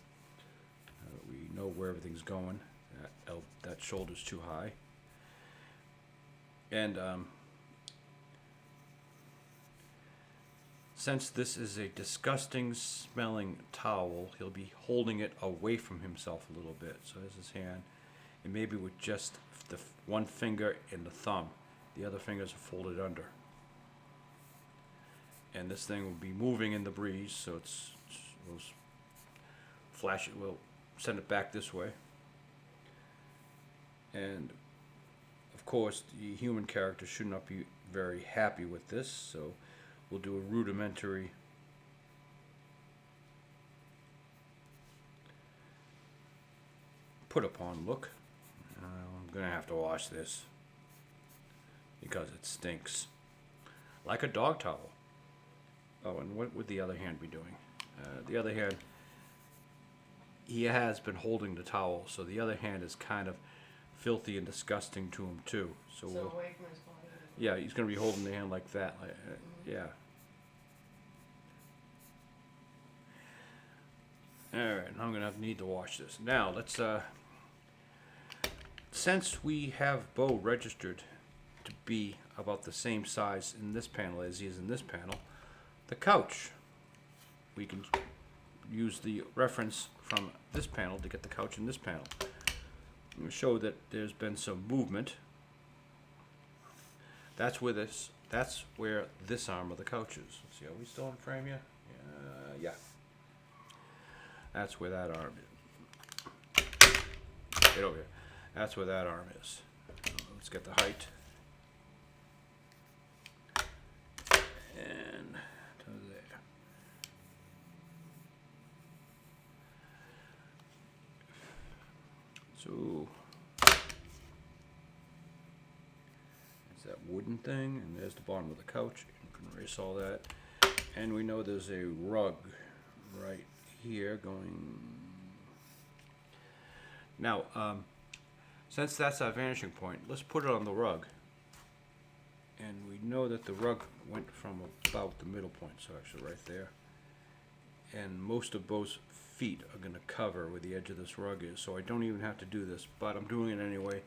We know where everything's going. That shoulder's too high. And, since this is a disgusting smelling towel, he'll be holding it away from himself a little bit. So there's his hand, and maybe with just the one finger and the thumb. The other fingers are folded under. And this thing will be moving in the breeze, so we'll flash it, we'll send it back this way. And of course, the human character should not be very happy with this, so we'll do a rudimentary put upon look. I'm gonna have to wash this because it stinks like a dog towel. Oh, and what would the other hand be doing? The other hand, he has been holding the towel, so the other hand is kind of filthy and disgusting to him too. So away from his body. Yeah, he's gonna be holding the hand like that. Yeah. Alright, I'm gonna need to wash this. Now, let's, since we have Bo registered to be about the same size in this panel as he is in this panel, the couch, we can use the reference from this panel to get the couch in this panel. I'm gonna show that there's been some movement. That's where this arm of the couch is. Let's see, are we still in frame yet? Yeah. That's where that arm is. Get over here. That's where that arm is. Let's get the height. And to there. So there's that wooden thing, and there's the bottom of the couch. You can erase all that. And we know there's a rug right here going. Now, since that's our vanishing point, let's put it on the rug. And we know that the rug went from about the middle point, so actually right there. And most of Bo's feet are going to cover where the edge of this rug is, so I don't even have to do this, but I'm doing it anyway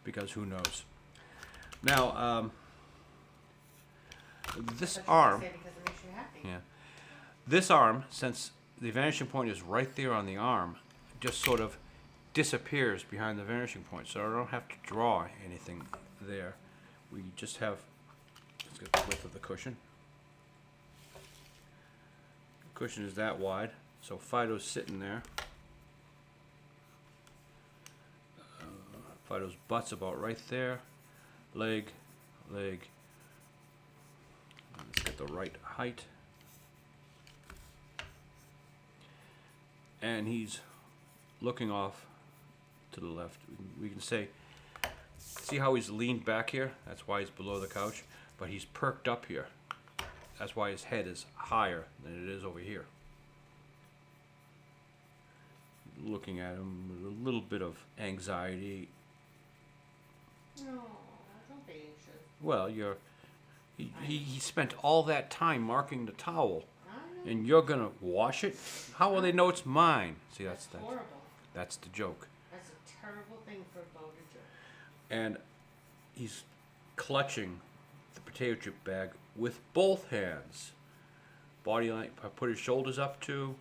because who knows. Now, this arm, Because it makes you happy. yeah, this arm, since the vanishing point is right there on the arm, just sort of disappears behind the vanishing point, so I don't have to draw anything there. We just have, let's get the width of the cushion. The cushion is that wide, so Fido's sitting there. Fido's butt's about right there. Leg, leg. Let's get the right height. And he's looking off to the left. We can say, see how he's leaned back here? That's why he's below the couch. But he's perked up here. That's why his head is higher than it is over here. Looking at him with a little bit of anxiety. No, don't be anxious. Well, he spent all that time marking the towel, I know. and you're gonna wash it? How will they know it's mine? See, that's horrible. that's the joke. That's a terrible thing for a Bo to do. And he's clutching the potato chip bag with both hands. Body language, put his shoulders up too.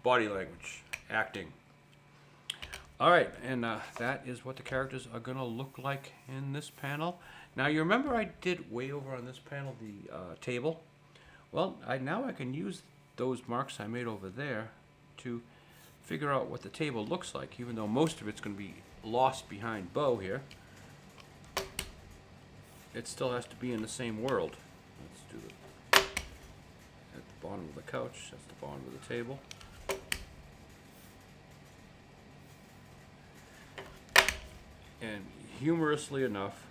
Body language, acting. All right, and that is what the characters are gonna look like in this panel. Now you remember I did way over on this panel the table. Well, now I can use those marks I made over there to figure out what the table looks like, even though most of it's going to be lost behind Bo here. It still has to be in the same world. Let's do it at the bottom of the couch. That's the bottom of the table. And humorously enough,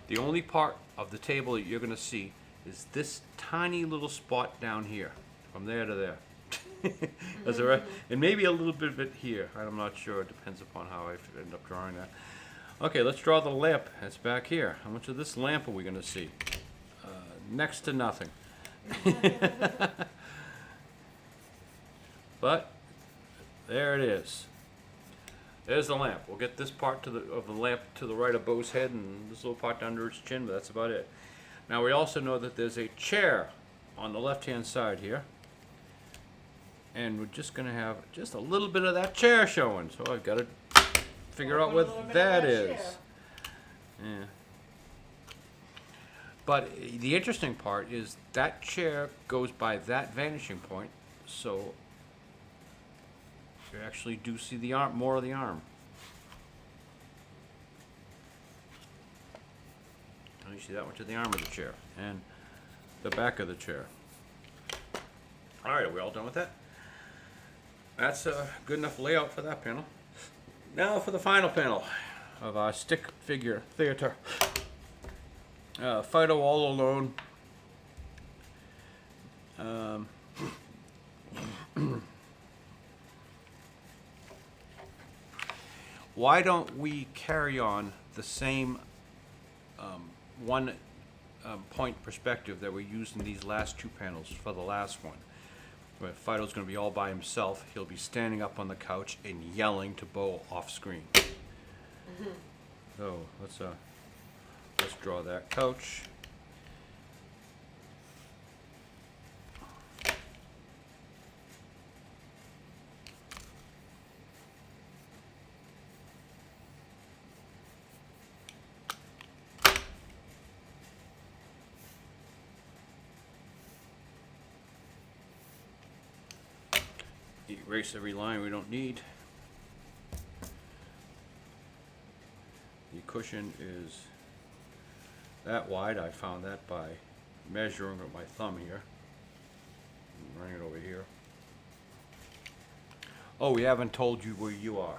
the only part of the table that you're going to see is this tiny little spot down here, from there to there. That's all right. And maybe a little bit of it here. I'm not sure. It depends upon how I end up drawing that. Okay, let's draw the lamp. That's back here. How much of this lamp are we going to see? Next to nothing. But there it is. There's the lamp. We'll get this part of the lamp to the right of Bo's head and this little part under its chin, but that's about it. Now we also know that there's a chair on the left-hand side here. And we're just going to have just a little bit of that chair showing. So I've got to figure out what that is. Yeah. But the interesting part is that chair goes by that vanishing point, so you actually do see the arm, more of the arm. And you see that much of the arm of the chair and the back of the chair. All right, are we all done with that? That's a good enough layout for that panel. Now for the final panel of our stick figure theater. Fido all alone. Why don't we carry on the same one point perspective that we used in these last two panels for the last one? Where Fido's going to be all by himself. He'll be standing up on the couch and yelling to Bo off screen. So let's draw that couch. Erase every line we don't need. The cushion is that wide. I found that by measuring with my thumb here. I'm running it over here. Oh, we haven't told you where you are.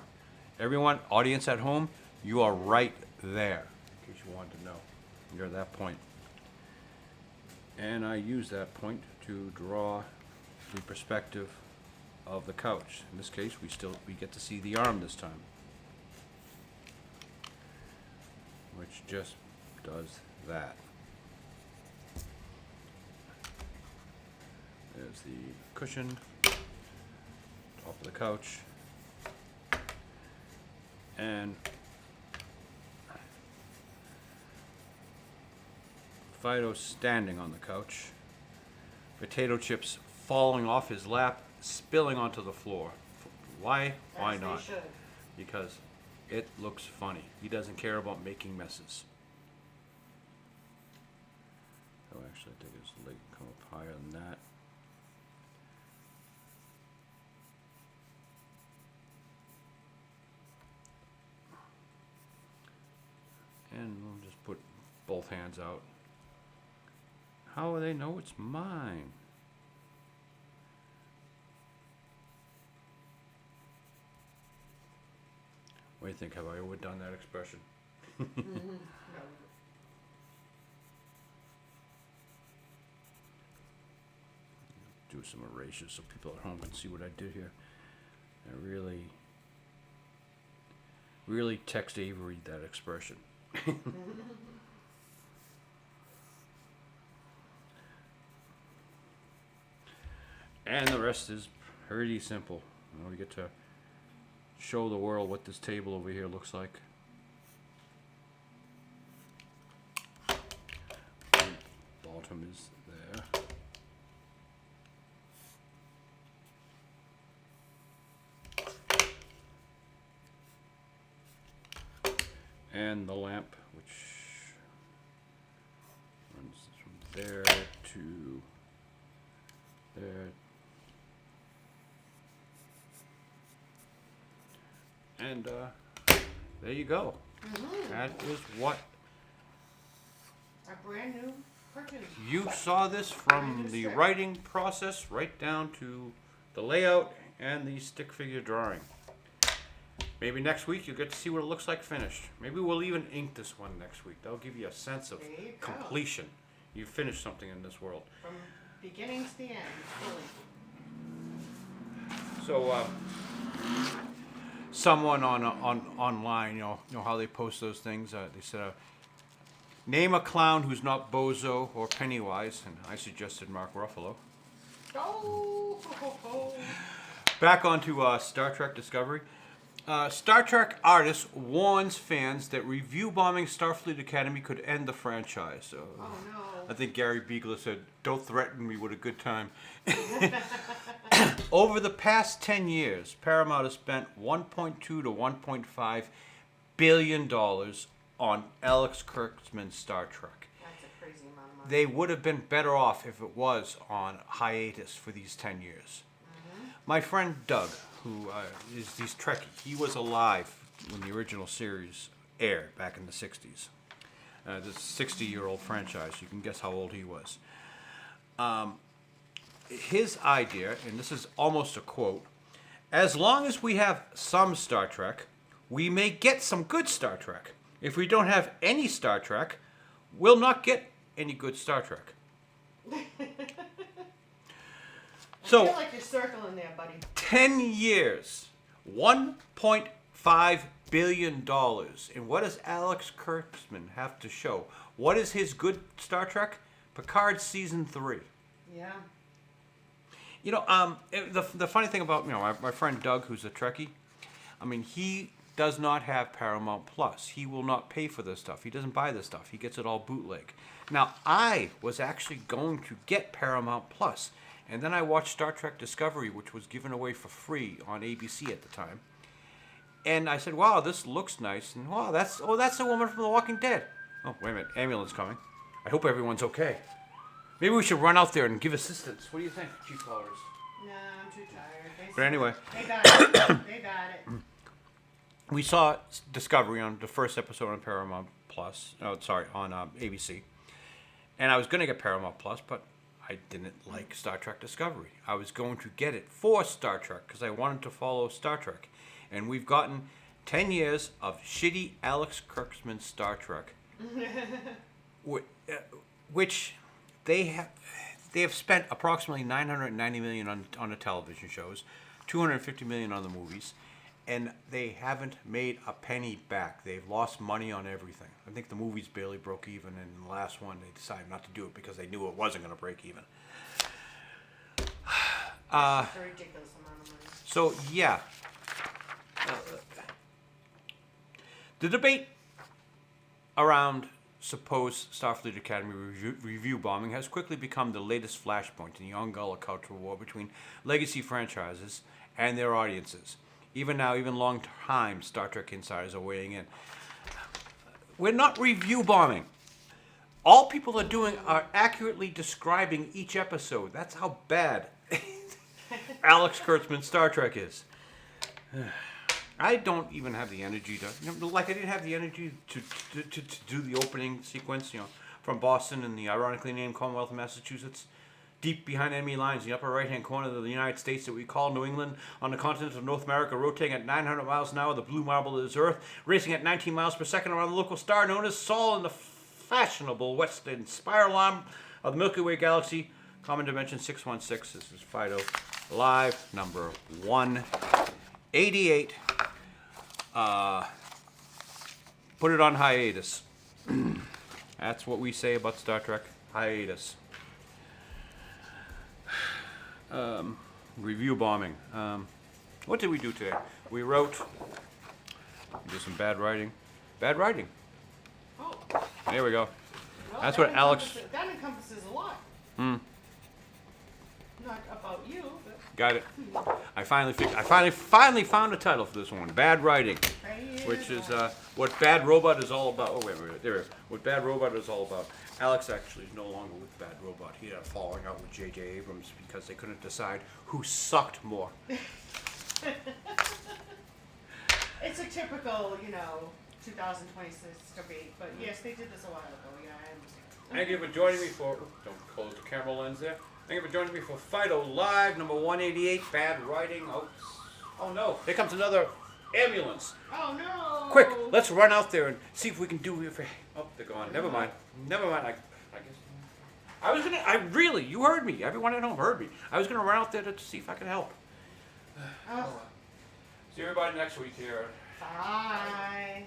Everyone, audience at home, you are right there, in case you wanted to know. You're at that point. And I use that point to draw the perspective of the couch. In this case, we get to see the arm this time, which just does that. There's the cushion, top of the couch, and Fido standing on the couch, potato chips falling off his lap, spilling onto the floor. Why? Why As not? they should. Because it looks funny. He doesn't care about making messes. Oh, actually, I think his leg can come up higher than that. And we'll just put both hands out. How will they know it's mine? What do you think? Have I overdone that expression? No. Do some erasures so people at home can see what I did here. I really text Avery that expression. And the rest is pretty simple. You know, we get to show the world what this table over here looks like. Bottom is there. And the lamp, which runs from there to there. And there you go. That is what A brand new cartoon. you saw this from the writing process right down to the layout and the stick figure drawing. Maybe next week you'll get to see what it looks like finished. Maybe we'll even ink this one next week. That'll give you a sense of There you go. completion. You finished something in this world. From beginning to the end, fully. So, someone on online, you know how they post those things. They said, name a clown who's not Bozo or Pennywise, and I suggested Mark Ruffalo. Oh, ho, ho. Back onto Star Trek Discovery. Star Trek artist warns fans that review bombing Starfleet Academy could end the franchise. Oh no. I think Gary Biegler said, "Don't threaten me with a good time." Over the past 10 years, Paramount has spent $1.2 to $1.5 billion on Alex Kurtzman's Star Trek. That's a crazy amount of money. They would have been better off if it was on hiatus for these 10 years. My friend Doug, who he's Trekkie, he was alive when the original series aired back in the 60s. This 60-year-old franchise, you can guess how old he was. His idea, and this is almost a quote, as long as we have some Star Trek, we may get some good Star Trek. If we don't have any Star Trek, we'll not get any good Star Trek. I So, feel like you're circling there, buddy. 10 years, $1.5 billion. And what does Alex Kurtzman have to show? What is his good Star Trek? Picard Season 3. Yeah. You know, the funny thing about, my friend Doug, who's a Trekkie, I mean, he does not have Paramount Plus. He will not pay for this stuff. He doesn't buy this stuff. He gets it all bootleg. Now, I was actually going to get Paramount Plus. And then I watched Star Trek Discovery, which was given away for free on ABC at the time. And I said, wow, this looks nice. And wow, that's the woman from The Walking Dead. Oh, wait a minute, ambulance coming. I hope everyone's okay. Maybe we should run out there and give assistance. What do you think, Chief Flowers? No, I'm too tired. But anyway, They got it. They got it. we saw Discovery on the first episode on Paramount Plus. Oh, sorry, on ABC. And I was going to get Paramount Plus, but I didn't like Star Trek Discovery. I was going to get it for Star Trek because I wanted to follow Star Trek. And we've gotten 10 years of shitty Alex Kurtzman Star Trek. Which they have spent approximately $990 million on the television shows, $250 million on the movies, and they haven't made a penny back. They've lost money on everything. I think the movies barely broke even, and in the last one they decided not to do it because they knew it wasn't going to break even. That's a ridiculous amount of money. So yeah, the debate around supposed Starfleet Academy review bombing has quickly become the latest flashpoint in the ongoing cultural war between legacy franchises and their audiences. Even now, even long-time Star Trek insiders are weighing in. We're not review bombing. All people are doing are accurately describing each episode. That's how bad Alex Kurtzman's Star Trek is. I don't even have the energy to, like I didn't have the energy to do the opening sequence, from Boston and the ironically named Commonwealth of Massachusetts, deep behind enemy lines in the upper right-hand corner of the United States that we call New England, on the continent of North America, rotating at 900 miles an hour, the blue marble is Earth, racing at 19 miles per second around the local star known as Sol in the fashionable western spiral arm of the Milky Way galaxy, common dimension 616. This is Fido, live number 188. Put it on hiatus. That's what we say about Star Trek. Hiatus. Review bombing. What did we do today? We wrote. We did some bad writing. Bad writing. Oh. There we go. Well, That's what Alex. That encompasses a lot. Not about you, but. Got it. I finally found a title for this one. Bad writing, which is what Bad Robot is all about. Oh wait. There. What Bad Robot is all about. Alex actually is no longer with Bad Robot. He had a falling out with J.J. Abrams because they couldn't decide who sucked more. It's a typical, 2026 debate. But yes, they did this a while ago. Yeah, I understand. Thank you for joining me for. Don't close the camera lens there. Thank you for joining me for Fido Live, number 188, Bad Writing. Oh no, here comes another ambulance. Oh no! Quick, let's run out there and see if we can do it. Oh, they're gone. Never mind. I guess. You heard me. Everyone at home heard me. I was going to run out there to see if I could help. Oh. See everybody next week here. Bye.